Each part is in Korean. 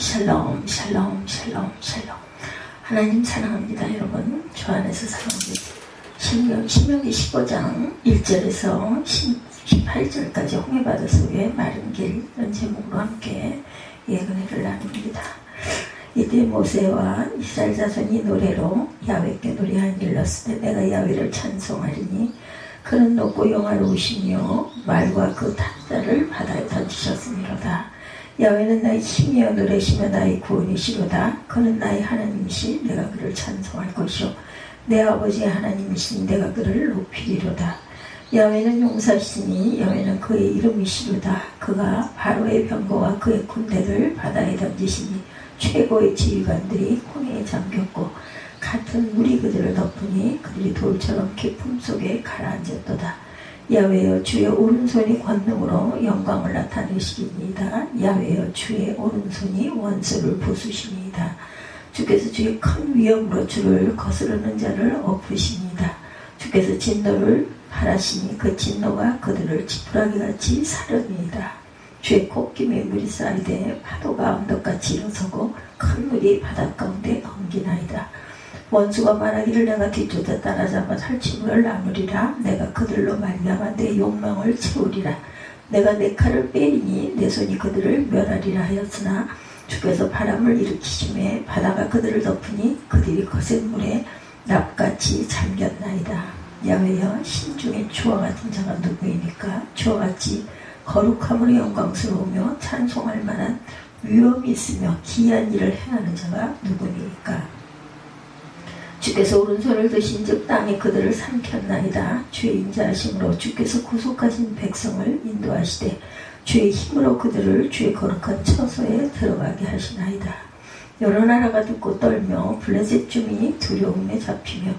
샬롬 샬롬 샬롬 샬롬. 하나님 사랑합니다. 여러분 주 안에서 사랑합니다. 신명기 15장 1절에서 18절까지 홍해바다 속의 마른 길 이런 제목으로 함께 예언회를 나눕니다. 이때 모세와 이스라엘 자손이 노래로 야훼께 노래한 일렀을 때 내가 야훼를 찬송하리니 그는 높고 영화로우시며 말과 그 탄자를 바다에 던지셨으미로다. 야훼는 나의 힘이여 노래시며 나의 구원이시로다. 그는 나의 하나님이시 내가 그를 찬송할 것이요 내 아버지의 하나님이시니 내가 그를 높이리로다. 야훼는 용사시니 야훼는 그의 이름이시로다. 그가 바로의 병거와 그의 군대를 바다에 던지시니 최고의 지휘관들이 홍해에 잠겼고 같은 물이 그들을 덮으니 그들이 돌처럼 깊음 속에 가라앉았도다. 야훼여 주의 오른손이 권능으로 영광을 나타내시리이다. 야훼여 주의 오른손이 원수를 부수시니이다. 주께서 주의 큰 위엄으로 주를 거스르는 자를 엎으시니이다. 주께서 진노를 바라시니 그 진노가 그들을 지푸라기같이 사르니이다. 주의 콧김에 물이 쌓이되 파도가 언덕같이 일어서고 큰 물이 바닷가운데 엉기나이다. 원수가 말하기를 내가 뒤쫓아 따라잡아 살충을 나누리라. 내가 그들로 말미암아 내 욕망을 채우리라. 내가 내 칼을 빼리니 내 손이 그들을 멸하리라 하였으나 주께서 바람을 일으키심에 바다가 그들을 덮으니 그들이 거센 물에 납같이 잠겼나이다. 야훼여 신중에 주와 같은 자가 누구이니까? 주와 같이 거룩함으로 영광스러우며 찬송할 만한 위엄이 있으며 기이한 일을 행하는 자가 누구니까? 주께서 오른손을 드신 즉 땅에 그들을 삼켰나이다. 주의 인자하심으로 주께서 구속하신 백성을 인도하시되 주의 힘으로 그들을 주의 거룩한 처소에 들어가게 하시나이다. 여러 나라가 듣고 떨며 블레셋 주민이 두려움에 잡히며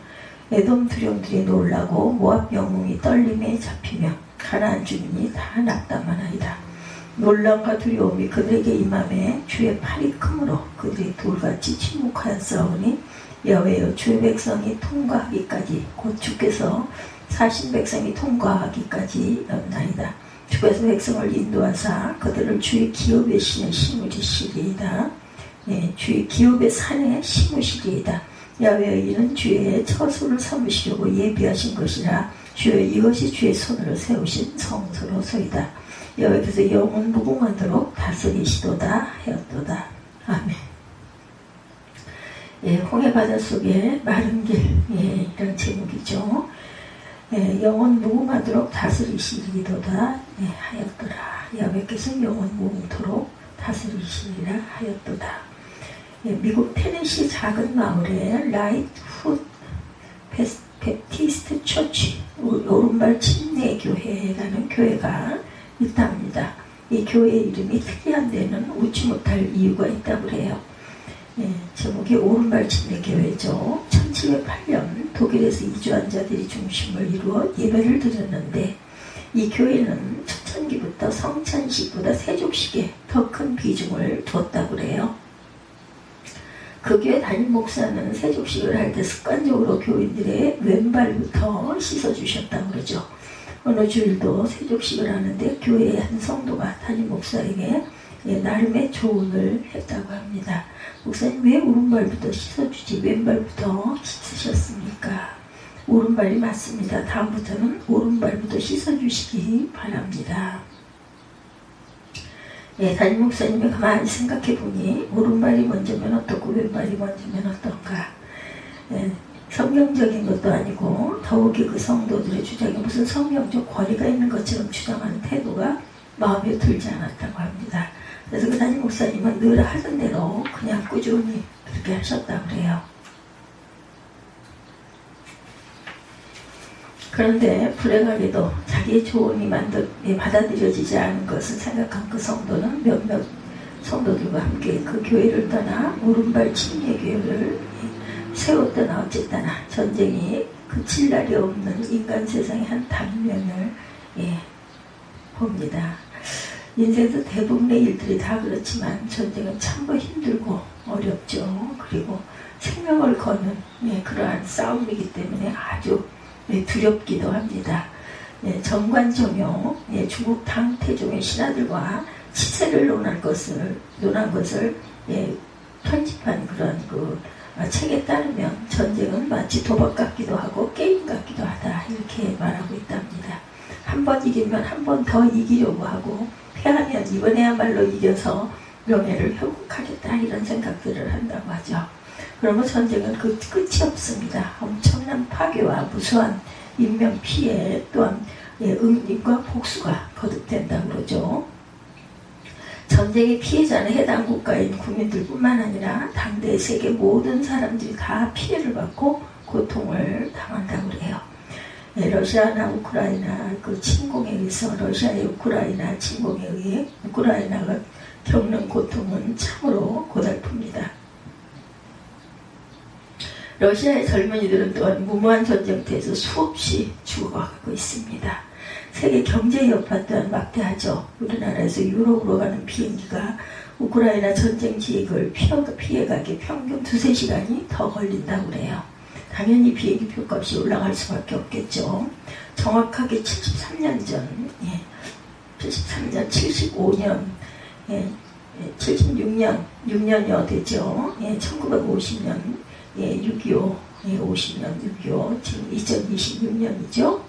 에돔 두령들이 놀라고 모압 영웅이 떨림에 잡히며 가나안 주민이 다 낙담하나이다. 놀람과 두려움이 그들에게 임함에 주의 팔이 크므로 그들이 돌같이 침묵하였사오니 야훼여 주의 백성이 통과하기까지 곧 주께서 사신 백성이 통과하기까지 였나이다. 주께서 백성을 인도하사 그들을 주의 기업의 신에 심으시리이다. 주의 기업의 산에 심으시리이다. 야훼여 이는 주의 처소를 삼으시려고 예비하신 것이라. 주여 이것이 주의 손으로 세우신 성소로소이다. 여호와께서 영원 무궁하도록 다스리시도다 하였도다. 아멘. 홍해바다 속의 마른 길 이런 제목이죠. 영원 무궁하도록 다스리시리도다 하였더라. 야훼께서 영원 무궁토록 다스리시리라 하였도다. 미국 테네시 작은 마을에 라이트 훗 베티스트 처치 오른발 침례교회라는 교회가 있답니다. 이 교회의 이름이 특이한 데는 웃지 못할 이유가 있다고 해요. 제목이 오른발 침례교회죠. 1708년 독일에서 이주한 자들이 중심을 이루어 예배를 드렸는데 이 교회는 초창기부터 성찬식보다 세족식에 더 큰 비중을 뒀다고 해요. 그 교회 담임 목사는 세족식을 할 때 습관적으로 교인들의 왼발부터 씻어주셨다고 그러죠. 어느 주일도 세족식을 하는데 교회의 한 성도가 담임 목사에게 나름의 조언을 했다고 합니다. 목사님 왜 오른발부터 씻어주지 왼발부터 씻으셨습니까? 오른발이 맞습니다. 다음부터는 오른발부터 씻어주시기 바랍니다. 담임 목사님이 가만히 생각해보니 오른발이 먼저면 어떻고 왼발이 먼저면 어떤가. 성경적인 것도 아니고 더욱이 그 성도들의 주장에 무슨 성경적 권위가 있는 것처럼 주장하는 태도가 마음에 들지 않았다고 합니다. 그래서 그 담임 목사님은 늘 하던 대로 그냥 꾸준히 그렇게 하셨다고 그래요. 그런데 불행하게도 자기의 조언이 받아들여지지 않은 것을 생각한 그 성도는 몇몇 성도들과 함께 그 교회를 떠나 오른발 침례교회를 세웠거나 어쨌거나 전쟁이 그칠 날이 없는 인간 세상의 한 단면을 봅니다. 인생에서 대부분의 일들이 다 그렇지만 전쟁은 참고 힘들고 어렵죠. 그리고 생명을 거는 그러한 싸움이기 때문에 아주 두렵기도 합니다. 정관종용 중국 당태종의 신하들과 시세를 논한 것을 예, 편집한 그런 책에 따르면 전쟁은 마치 도박 같기도 하고 게임 같기도 하다 이렇게 말하고 있답니다. 한 번 이기면 한 번 더 이기려고 하고 패하면 이번에야말로 이겨서 명예를 회복하겠다 이런 생각들을 한다고 하죠. 그러면 전쟁은 그 끝이 없습니다. 엄청난 파괴와 무수한 인명 피해 또한 응임과 복수가 거듭된다고 그러죠. 전쟁의 피해자는 해당 국가인 국민들뿐만 아니라 당대 세계 모든 사람들이 다 피해를 받고 고통을 당한다고 그래요. 러시아나 우크라이나 침공에 의해서 러시아의 우크라이나 침공에 의해 우크라이나가 겪는 고통은 참으로 고달픕니다. 러시아의 젊은이들은 또한 무모한 전쟁터에서 수없이 죽어가고 있습니다. 세계 경제 여파 또한 막대하죠. 우리나라에서 유럽으로 가는 비행기가 우크라이나 전쟁 지역을 피해가기 평균 2-3시간이 더 걸린다고 그래요. 당연히 비행기 표값이 올라갈 수밖에 없겠죠. 정확하게 73년 전, 73년, 75년, 76년, 6년여 되죠. 1950년, 6.25, 50년, 6.25, 지금 2026년이죠.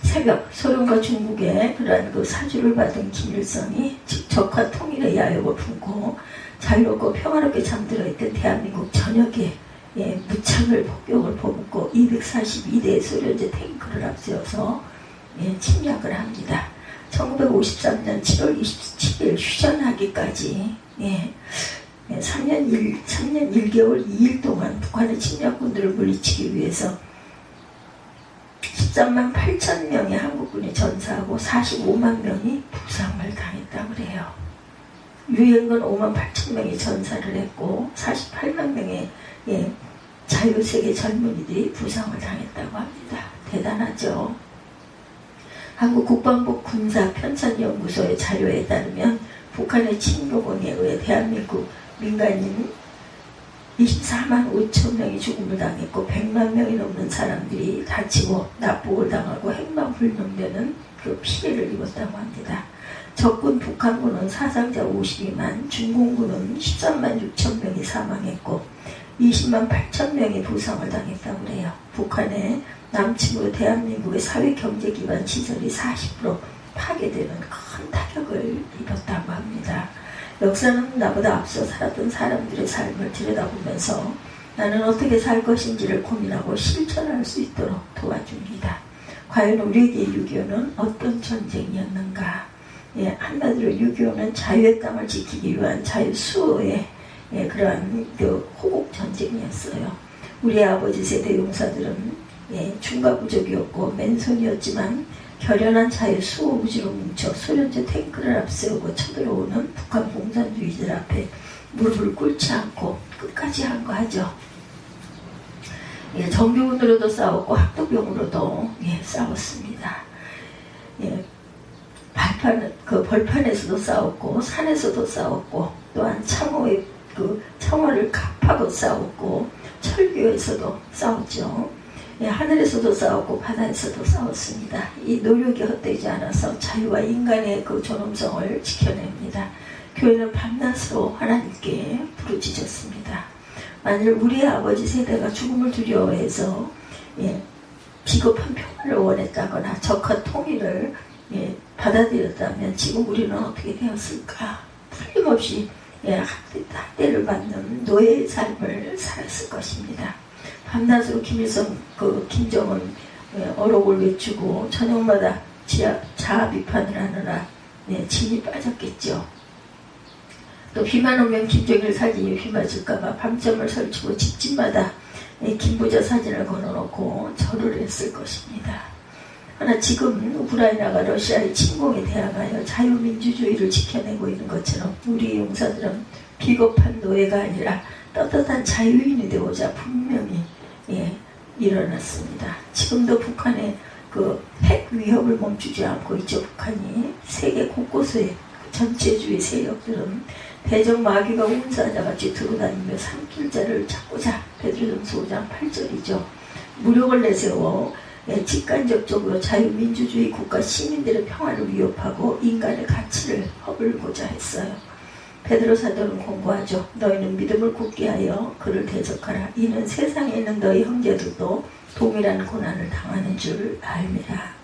새벽 소련과 중국의 그러한 사주를 받은 김일성이 적화 통일의 야욕을 품고 자유롭고 평화롭게 잠들어 있던 대한민국 전역에 무차별 폭격을 퍼붓고 242대의 소련제 탱크를 앞세워서 침략을 합니다. 1953년 7월 27일 휴전하기까지 3년 1개월 2일 동안 북한의 침략군들을 물리치기 위해서 13만 8천 명의 한국군이 전사하고 45만 명이 부상을 당했다고 그래요. 유엔군 5만 8천 명이 전사를 했고 48만 명의 자유세계 젊은이들이 부상을 당했다고 합니다. 대단하죠. 한국국방부 군사편찬연구소의 자료에 따르면 북한의 침공에 의해 대한민국 민간인 24만 5천 명이 죽음을 당했고 100만 명이 넘는 사람들이 다치고 납북을 당하고 행방불명되는 그 피해를 입었다고 합니다. 적군 북한군은 사상자 52만, 중공군은 13만 6천 명이 사망했고 20만 8천 명이 부상을 당했다고 해요. 북한의 남침으로 대한민국의 사회경제기반 시설이 40% 파괴되는 큰 타격을 입었다고 합니다. 역사는 나보다 앞서 살았던 사람들의 삶을 들여다보면서 나는 어떻게 살 것인지를 고민하고 실천할 수 있도록 도와줍니다. 과연 우리에게 6.25는 어떤 전쟁이었는가? 한마디로 6.25는 자유의 땅을 지키기 위한 자유수호의 그러한 호국 전쟁이었어요. 우리 아버지 세대 용사들은 중과부족이었고 맨손이었지만 결연한 자유 수호 의지로 뭉쳐 소련제 탱크를 앞세우고 쳐들어오는 북한 공산주의들 앞에 무릎을 꿇지 않고 끝까지 한 거 하죠. 정규군으로도 싸웠고 학도병으로도 싸웠습니다. 벌판에서도 싸웠고 산에서도 싸웠고 또한 창호를 갑하고 싸웠고 철교에서도 싸웠죠. 하늘에서도 싸웠고 바다에서도 싸웠습니다. 이 노력이 헛되지 않아서 자유와 인간의 그 존엄성을 지켜냅니다. 교회는 밤낮으로 하나님께 부르짖었습니다. 만일 우리 아버지 세대가 죽음을 두려워해서 비겁한 평화를 원했다거나 적화 통일을 받아들였다면 지금 우리는 어떻게 되었을까? 틀림없이 학대를 받는 노예의 삶을 살았을 것입니다. 밤낮으로 김일성, 김정은 어록을 외치고 저녁마다 자아 비판을 하느라 진이 빠졌겠죠. 또 비만 오면 김정일 사진이 휘맞을까봐 밤점을 설치고 집집마다 김부자 사진을 걸어놓고 절을 했을 것입니다. 그러나 지금 우크라이나가 러시아의 침공에 대항하여 자유민주주의를 지켜내고 있는 것처럼 우리 용사들은 비겁한 노예가 아니라 떳떳한 자유인이 되고자 분명히 일어났습니다. 지금도 북한의 핵 위협을 멈추지 않고 있죠. 북한이 세계 곳곳의 전체주의 세력들은 대적 마귀가 운사자같이 두루다니며 삼킬자를 찾고자 베드로전서 5장 8절이죠. 무력을 내세워 직간접적으로 자유민주주의 국가 시민들의 평화를 위협하고 인간의 가치를 허물고자 했어요. 베드로 사도는 공고하죠. 너희는 믿음을 굳게 하여 그를 대적하라. 이는 세상에 있는 너희 형제들도 동일한 고난을 당하는 줄 알미라.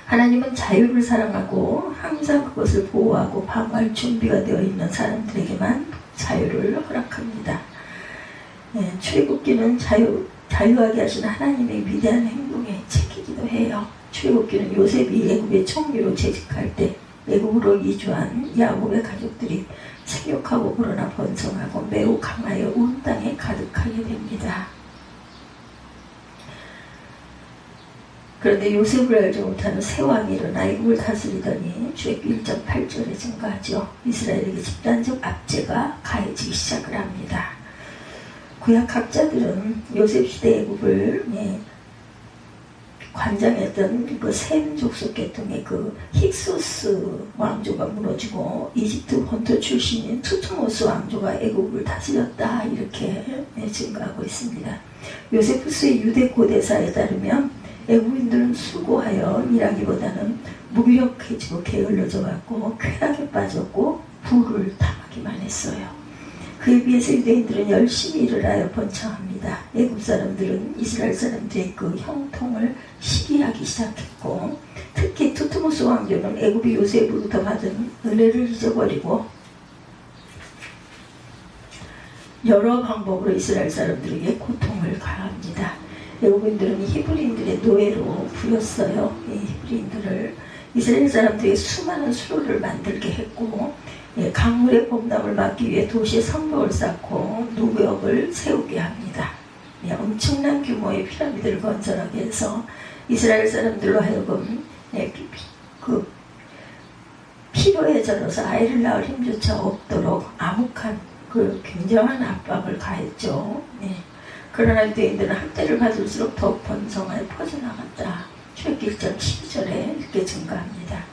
하나님은 자유를 사랑하고 항상 그것을 보호하고 방어할 준비가 되어 있는 사람들에게만 자유를 허락합니다. 출애굽기는 자유하게 하신 하나님의 위대한 행동의 책이기도 해요. 출애굽기는 요셉이 애굽의 총리로 재직할 때 애굽으로 이주한 야곱의 가족들이 생육하고 그러나 번성하고 매우 강하여 온 땅에 가득하게 됩니다. 그런데 요셉을 알지 못하는 새 왕이 일어나 애굽을 다스리더니 출애굽기 1.8절에 증가하죠. 이스라엘에게 집단적 압제가 가해지기 시작을 합니다. 구약학자들은 요셉 시대 애굽을 관장했던 그 셈 족속 계통의 그 힉소스 왕조가 무너지고 이집트 본토 출신인 투트모스 왕조가 애굽을 다스렸다 이렇게 증가하고 있습니다. 요세푸스의 유대 고대사에 따르면 애굽인들은 수고하여 일하기보다는 무기력해지고 게을러져 갖고 쾌락에 빠졌고 부를 당하기만 했어요. 그에 비해서 유대인들은 열심히 일을 하여 번창합니다. 애굽 사람들은 이스라엘 사람들의 그 형통을 시기하기 시작했고 특히 투트모스 왕조는 애굽이 요셉으로부터 받은 은혜를 잊어버리고 여러 방법으로 이스라엘 사람들에게 고통을 가합니다. 애굽인들은 히브리인들의 노예로 부렸어요. 이 히브리인들을 이스라엘 사람들이 수많은 수로를 만들게 했고 강물의 범람을 막기 위해 도시에 성벽을 쌓고 노벽을 세우게 합니다. 엄청난 규모의 피라미드를 건설하게 해서 이스라엘 사람들로 하여금 그 피로에 절어서 아이를 낳을 힘조차 없도록 암흑한 그 굉장한 압박을 가했죠. 그러나 유대인들은 학대를 받을수록 더욱 번성하여 퍼져나갔다. 출애굽기 1장 12절에 이렇게 증가합니다.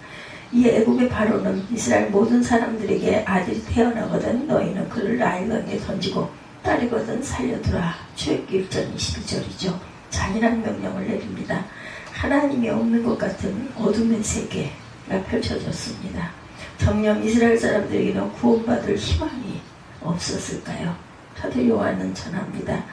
이 애굽의 바로는 이스라엘 모든 사람들에게 아들이 태어나거든 너희는 그를 나일강에 던지고 딸이거든 살려두라. 출애굽기 1장 22절이죠. 잔인한 명령을 내립니다. 하나님이 없는 것 같은 어둠의 세계가 펼쳐졌습니다. 정녕 이스라엘 사람들에게는 구원받을 희망이 없었을까요? 사도 요한은 전합니다.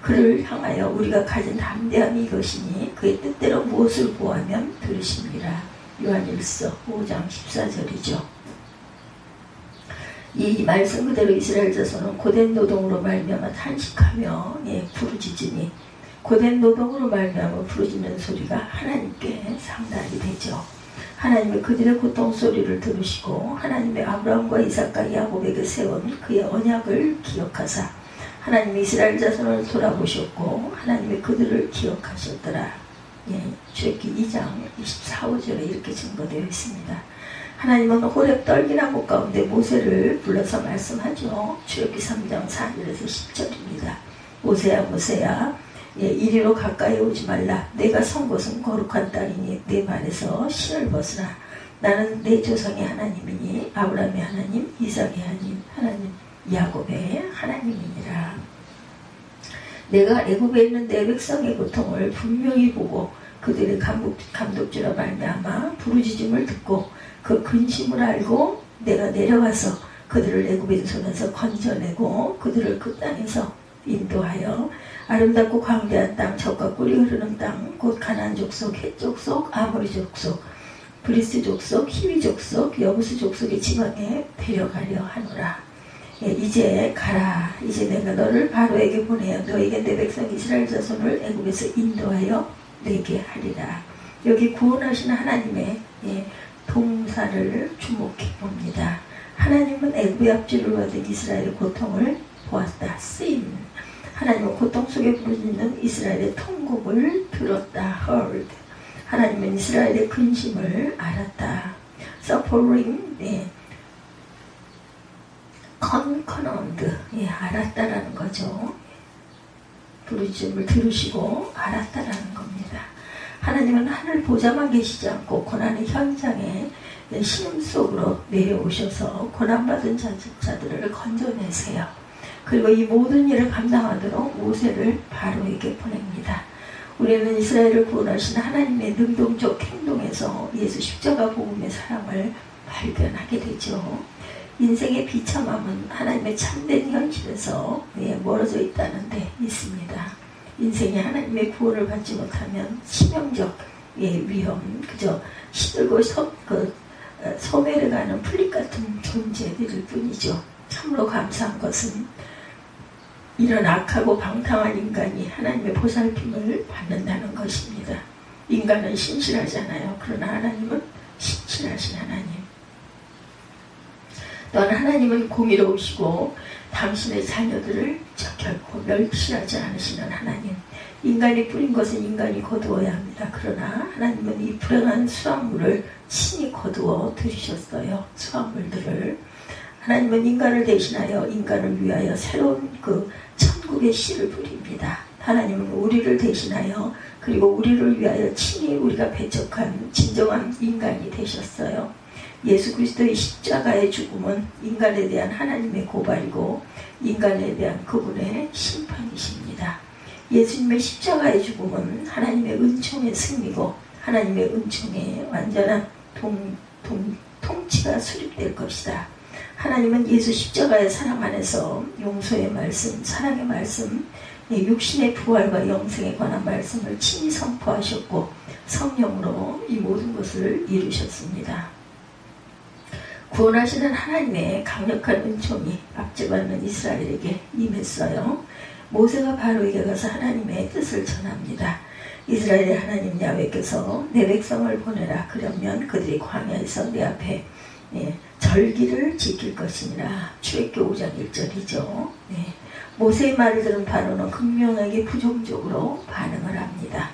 그를 향하여 우리가 가진 담대함이 이것이니 그의 뜻대로 무엇을 구하면 들으십니다. 요한일서 5장 14절이죠. 이 말씀 그대로 이스라엘 자손은 고된 노동으로 말미암아 탄식하며 부르짖으니 고된 노동으로 말미암아 부르짖는 소리가 하나님께 상달이 되죠. 하나님이 그들의 고통 소리를 들으시고 하나님의 아브라함과 이삭과 야곱에게 세운 그의 언약을 기억하사 하나님이 이스라엘 자손을 돌아보셨고 하나님이 그들을 기억하셨더라. 출애굽기 2장 24, 5절에 이렇게 증거되어 있습니다. 하나님은 호렙 떨기나무 가운데 모세를 불러서 말씀하죠. 출애굽기 3장 4절에서 10절입니다. 모세야 모세야 이리로 가까이 오지 말라. 내가 선 곳은 거룩한 땅이니 내 발에서 신을 벗으라. 나는 내 조상의 하나님이니 아브라함의 하나님, 이삭의 하나님, 야곱의 하나님이니라. 내가 애굽에 있는 내 백성의 고통을 분명히 보고 그들의 감독주라 말미암아 부르짖음을 듣고 그 근심을 알고 내가 내려와서 그들을 애굽인 손에서 건져내고 그들을 그 땅에서 인도하여 아름답고 광대한 땅, 젖과 꿀이 흐르는 땅, 곧 가나안 족속, 헷 족속, 아모리 족속, 브리스 족속, 히위 족속, 여부스 족속의 지방에 데려가려 하노라. 이제 가라. 이제 내가 너를 바로에게 보내어 너에게 내 백성 이스라엘 자손을 애굽에서 인도하여 내게 하리라. 여기 구원하시는 하나님의 동사를 주목해 봅니다. 하나님은 애굽의 압제를 받은 이스라엘의 고통을 보았다. seen. 하나님은 고통 속에 부르짖는 이스라엘의 통곡을 들었다. heard. 하나님은 이스라엘의 근심을 알았다. suffering. confirmed. 알았다라는 거죠. 부르짖음을 들으시고 알았다라는 겁니다. 하나님은 하늘 보좌만 계시지 않고 고난의 현장에 신음 속으로 내려오셔서 고난받은 자들을 건져내세요. 그리고 이 모든 일을 감당하도록 모세를 바로에게 보냅니다. 우리는 이스라엘을 구원하신 하나님의 능동적 행동에서 예수 십자가 복음의 사랑을 발견하게 되죠. 인생의 비참함은 하나님의 참된 현실에서 멀어져 있다는 데 있습니다. 인생이 하나님의 구원을 받지 못하면 치명적 위험, 그저 시들고 소멸해가는 풀잎 같은 존재들일 뿐이죠. 참으로 감사한 것은 이런 악하고 방탕한 인간이 하나님의 보살핌을 받는다는 것입니다. 인간은 신실하잖아요. 그러나 하나님은 신실하신 하나님. 또한 하나님은 공의로우시고 당신의 자녀들을 결코 멸시하지 않으시는 하나님. 인간이 뿌린 것은 인간이 거두어야 합니다. 그러나 하나님은 이 불행한 수확물을 친히 거두어 들이셨어요. 수확물들을. 하나님은 인간을 대신하여 인간을 위하여 새로운 천국의 씨를 뿌립니다. 하나님은 우리를 대신하여 그리고 우리를 위하여 친히 우리가 배척한 진정한 인간이 되셨어요. 예수 그리스도의 십자가의 죽음은 인간에 대한 하나님의 고발이고 인간에 대한 그분의 심판이십니다. 예수님의 십자가의 죽음은 하나님의 은총의 승리고 하나님의 은총의 완전한 통치가 수립될 것이다. 하나님은 예수 십자가의 사랑 안에서 용서의 말씀, 사랑의 말씀, 육신의 부활과 영생에 관한 말씀을 친히 선포하셨고 성령으로 이 모든 것을 이루셨습니다. 구원하시는 하나님의 강력한 은총이 압제받는 이스라엘에게 임했어요. 모세가 바로에게 가서 하나님의 뜻을 전합니다. 이스라엘의 하나님 야훼께서 내 백성을 보내라. 그러면 그들이 광야에서 내 앞에 절기를 지킬 것이니라. 출애굽기 5장 1절이죠. 모세의 말을 들은 바로는 극명하게 부정적으로 반응을 합니다.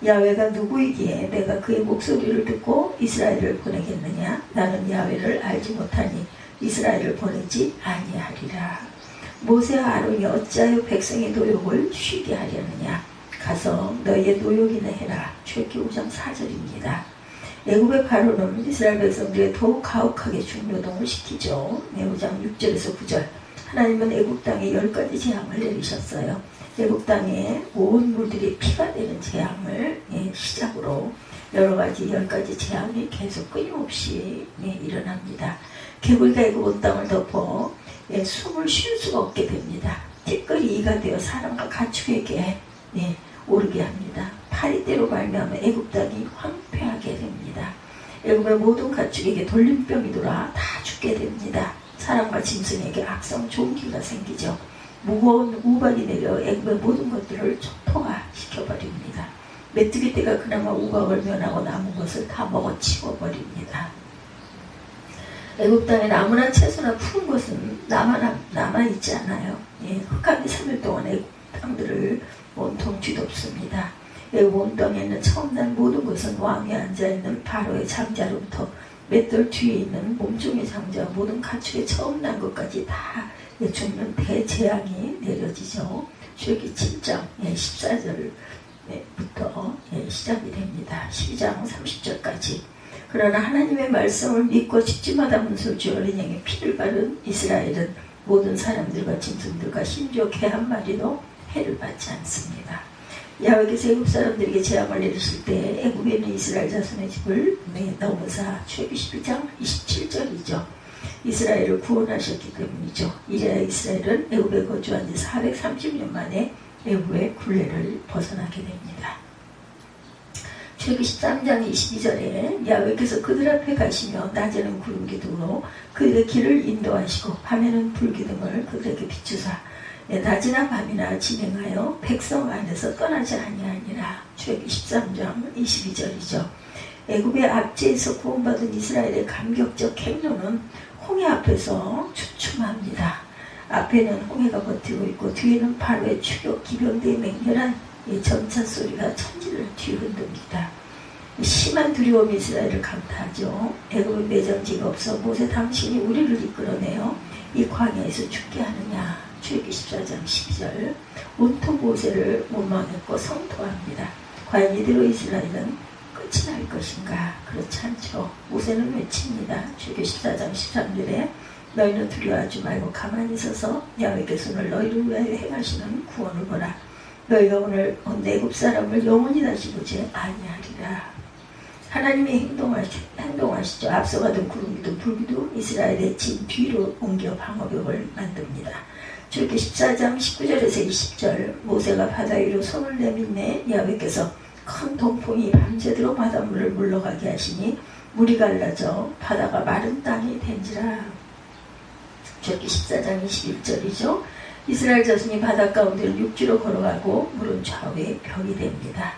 야훼가 누구이기에 내가 그의 목소리를 듣고 이스라엘을 보내겠느냐? 나는 야훼를 알지 못하니 이스라엘을 보내지 아니하리라. 모세와 아론이 어찌하여 백성의 노역을 쉬게 하려느냐? 가서 너희의 노역이나 해라. 출애굽기 5장 4절입니다. 애굽의 바로는 이스라엘 백성들에 더욱 가혹하게 중노동을 시키죠. 5장 6절에서 9절. 하나님은 애굽 땅에 10가지 재앙을 내리셨어요. 애굽 땅에 온 물들이 피가 되는 재앙을 시작으로 여러 가지 10가지 재앙이 계속 끊임없이 일어납니다. 개구리가 애굽 온 땅을 덮어 숨을 쉴 수가 없게 됩니다. 티끌이 이가 되어 사람과 가축에게 오르게 합니다. 파리떼로 말미암아 애굽 땅이 황폐하게 됩니다. 애굽의 모든 가축에게 돌림병이 돌아 다 죽게 됩니다. 사람과 짐승에게 악성 종기가 생기죠. 무거운 우박이 내려 애굽의 모든 것들을 초토화시켜버립니다. 메뚜기 떼가 그나마 우박을 면하고 남은 것을 다 먹어치워버립니다. 애굽 땅에 나무나 채소나 푸른 것은 남아있지 않아요. 흑암이 3일 동안 애굽 땅들을 온통 뒤덮습니다. 애굽 온 땅에는 처음 난 모든 것은 왕에 앉아있는 바로의 장자로부터 맷돌 뒤에 있는 몸종의 장자 모든 가축의 처음 난 것까지 다 죽는 대재앙이 내려지죠. 출애굽기 7장 14절부터 시작이 됩니다. 12장 30절까지. 그러나 하나님의 말씀을 믿고 집집마다 문설주 어린 양의 피를 바른 이스라엘은 모든 사람들과 짐승들과 심지어 개 한 마리도 해를 받지 않습니다. 야훼께서 애굽 사람들에게 재앙을 내리실 때 애굽에 있는 이스라엘 자손의 집을 넘어사 출애굽기 12장 27절이죠. 이스라엘을 구원하셨기 때문이죠. 이래야 이스라엘은 애굽에 거주한 지 430년 만에 애굽의 굴레를 벗어나게 됩니다. 출애굽기 13장 22절에 야훼께서 그들 앞에 가시며 낮에는 구름 기둥으로 그들의 길을 인도하시고 밤에는 불기둥을 그들에게 비추사 낮이나 밤이나 진행하여 백성 안에서 떠나지 아니하니라. 출애굽기 13장 22절이죠. 애굽의 압제에서 구원받은 이스라엘의 감격적 행로는 홍해 앞에서 주춤합니다. 앞에는 홍해가 버티고 있고 뒤에는 바로의 추격 기병대의 맹렬한 전차 소리가 천지를 뒤흔듭니다. 심한 두려움이 이스라엘을 강타하죠. 애굽의 매장지가 없어 모세 당신이 우리를 이끌어내어 이 광야에서 죽게 하느냐. 출애굽기 14장 12절. 온통 모세를 원망했고 성토합니다. 과연 이대로 이스라엘은 끝이 날 것인가? 그렇지 않죠. 모세는 외칩니다. 출애굽기 14장 13절에 너희는 두려워하지 말고 가만히 서서 야훼의 손을 너희를 위하여 행하시는 구원을 보라. 너희가 오늘 애굽 사람을 영원히 다시 보지 아니하리라. 하나님이 행동하시죠. 앞서가던 구름기도 불기도 이스라엘의 진 뒤로 옮겨 방어벽을 만듭니다. 출애굽기 14장 19절에서 20절 모세가 바다 위로 손을 내밀매 야훼께서 큰 동풍이 밤새도록 바닷물을 물러가게 하시니 물이 갈라져 바다가 마른 땅이 된지라. 출애굽기 14장 21절이죠. 이스라엘 자손이 바다 가운데를 육지로 걸어가고 물은 좌우에 벽이 됩니다.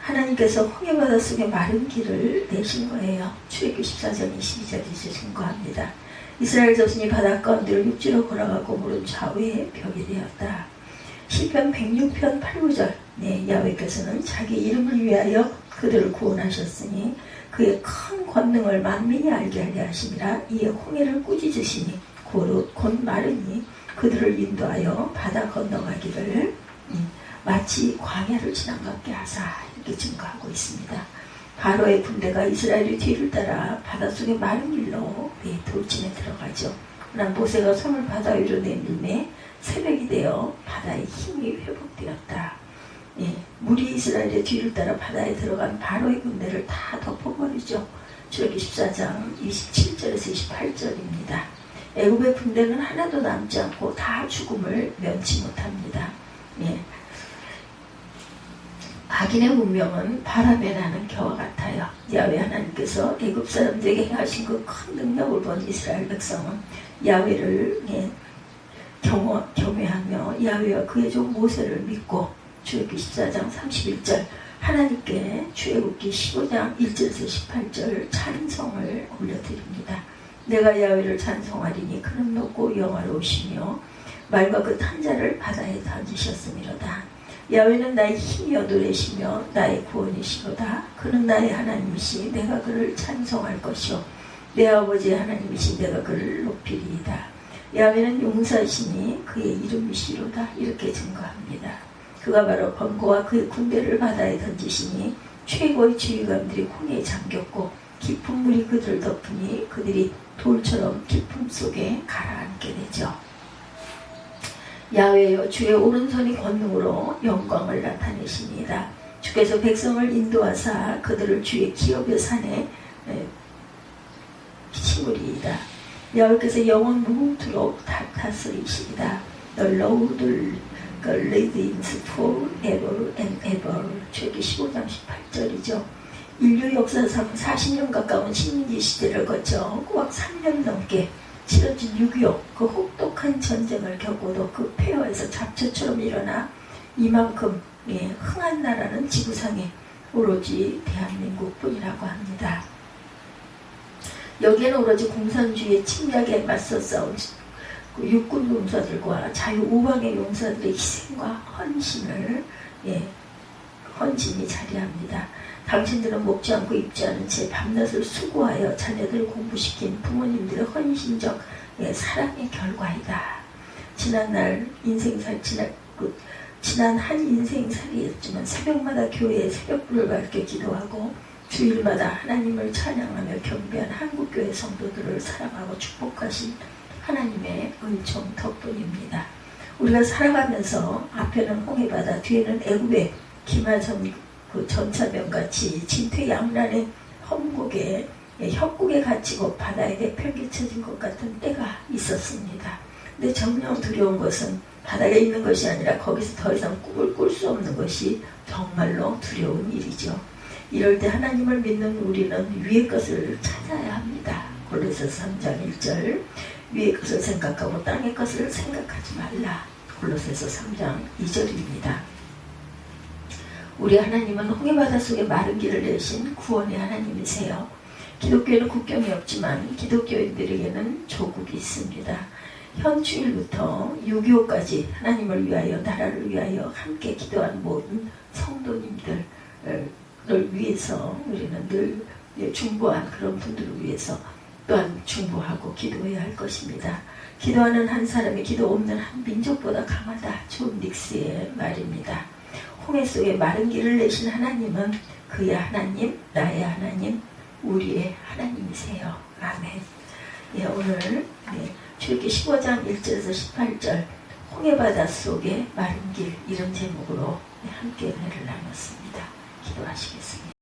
하나님께서 홍해바다 속에 마른 길을 내신 거예요. 출애굽기 14장 22절이 증거합니다. 이스라엘 자손이 바다 가운데를 육지로 걸어가고 물은 좌우에 벽이 되었다. 시편 106편 8구절 야훼께서는 자기 이름을 위하여 그들을 구원하셨으니 그의 큰 권능을 만민이 알게 하려 하심이라. 이에 홍해를 꾸짖으시니 곧 마르니 그들을 인도하여 바다 건너가기를 마치 광야를 지난 것 같게 하사 이렇게 증거하고 있습니다. 바로의 군대가 이스라엘의 뒤를 따라 바닷속에 마른 길로 돌진에 들어가죠. 그러나 모세가 손을 바다 위로 내밀매 새벽이 되어 바다의 힘이 회복되었다. 물이 이스라엘의 뒤를 따라 바다에 들어간 바로의 군대를 다 덮어버리죠. 출애굽기 14장 27절에서 28절입니다. 애굽의 군대는 하나도 남지 않고 다 죽음을 면치 못합니다. 악인의 운명은 바람에 나는 겨와 같아요. 야훼 하나님께서 애굽 사람들에게 행하신 그 큰 능력을 본 이스라엘 백성은 야훼를 경외하며 야훼와 그의 종 모세를 믿고 출애굽기 14장 31절 하나님께 출애굽기 15장 1절에서 18절 찬송을 올려드립니다. 내가 야훼를 찬송하리니 그는 높고 영화로우시며 말과 그 탄자를 바다에 던지셨음이로다. 야훼는 나의 힘이여 노래시며 나의 구원이시로다. 그는 나의 하나님이시 내가 그를 찬송할 것이요 내 아버지의 하나님이시 내가 그를 높이리이다. 야훼는 용사시니 그의 이름이시로다. 이렇게 증거합니다. 그가 바로 번거와 그의 군대를 바다에 던지시니 최고의 지휘관들이 홍해에 잠겼고 깊은 물이 그들을 덮으니 그들이 돌처럼 깊음 속에 가라앉게 되죠. 야훼여 주의 오른손이 권능으로 영광을 나타내시니이다. 주께서 백성을 인도하사 그들을 주의 기업의 산에 심으리이다. 야훼께서 영원 무궁토록 다스리시리다. The Lord leads forever and ever. 출애굽기 15장 18절이죠. 인류 역사상 40년 가까운 식민지 시대를 거쳐 꽉 3년 넘게 치러진 6.25 그 혹독한 전쟁을 겪고도 그 폐허에서 잡초처럼 일어나 이만큼 흥한 나라는 지구상에 오로지 대한민국뿐이라고 합니다. 여기에는 오로지 공산주의의 침략에 맞서 싸운 육군 용사들과 자유우방의 용사들의 희생과 헌신이 자리합니다. 당신들은 먹지 않고 입지 않은 채 밤낮을 수고하여 자녀들을 공부시킨 부모님들의 헌신적 사랑의 결과이다. 지난 한 인생살이였지만 새벽마다 교회에 새벽불을 밝게 기도하고 주일마다 하나님을 찬양하며 경배한 한국교회 성도들을 사랑하고 축복하신 하나님의 은총 덕분입니다. 우리가 살아가면서 앞에는 홍해바다, 뒤에는 애굽의 기마전 전차병같이 진퇴양난의 협곡에 갇히고 바다에 내팽개쳐진 것 같은 때가 있었습니다. 근데 정녕 두려운 것은 바다에 있는 것이 아니라 거기서 더 이상 꿈을 꿀 수 없는 것이 정말로 두려운 일이죠. 이럴 때 하나님을 믿는 우리는 위의 것을 찾아야 합니다. 골로새서 3장 1절 위의 것을 생각하고 땅의 것을 생각하지 말라. 골로새서 3장 2절입니다. 우리 하나님은 홍해바다 속에 마른 길을 내신 구원의 하나님이세요. 기독교에는 국경이 없지만 기독교인들에게는 조국이 있습니다. 현 주일부터 6.25까지 하나님을 위하여 나라를 위하여 함께 기도한 모든 성도님들을 위해서 우리는 늘 중보한 그런 분들을 위해서 또한 중보하고 기도해야 할 것입니다. 기도하는 한 사람이 기도 없는 한 민족보다 강하다. 존 닉스의 말입니다. 홍해 속에 마른 길을 내신 하나님은 그의 하나님, 나의 하나님, 우리의 하나님이세요. 아멘. 오늘 출애굽기 15장 1절에서 18절 홍해바다 속의 마른 길 이런 제목으로 함께 은혜를 나눴습니다. 기도하시겠습니다.